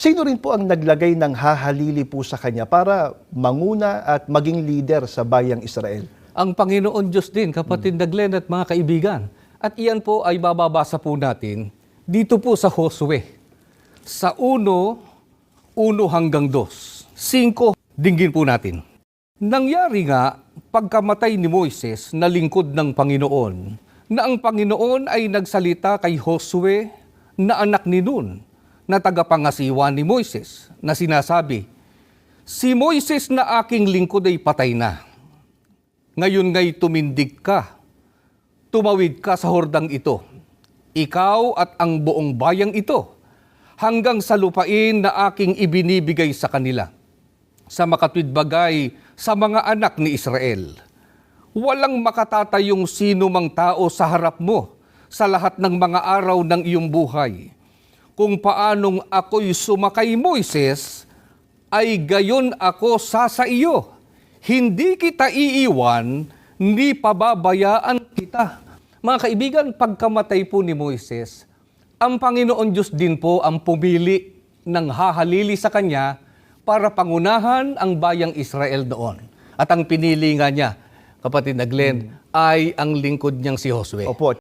Sino rin po ang naglagay ng hahalili po sa kanya para manguna at maging leader sa bayang Israel? Ang Panginoon Diyos din, kapatid na Glenn at mga kaibigan. At iyan po ay bababasa po natin dito po sa Josue. Sa 1:1 hanggang 2. 5, dinggin po natin. Nangyari nga, pagkamatay ni Moises na lingkod ng Panginoon, na ang Panginoon ay nagsalita kay Josue na anak ni Nun, na tagapangasiwa ni Moises, na sinasabi, "Si Moises na aking lingkod ay patay na. Ngayon nga'y tumindig ka, tumawid ka sa hordang ito, ikaw at ang buong bayang ito, hanggang sa lupain na aking ibinibigay sa kanila, sa makatwidbagay sa mga anak ni Israel. Walang makatatayong sino mang tao sa harap mo sa lahat ng mga araw ng iyong buhay. Kung paanong ako'y sumakay Moises, ay gayon ako sa iyo. Hindi kita iiwan, ni pababayaan kita." Mga kaibigan, pagkamatay po ni Moises, ang Panginoon Diyos din po ang pumili ng hahalili sa kanya para pangunahan ang bayang Israel doon. At ang pinili nga niya, kapatid na Glenn, ay ang lingkod niyang si Josue. Opo.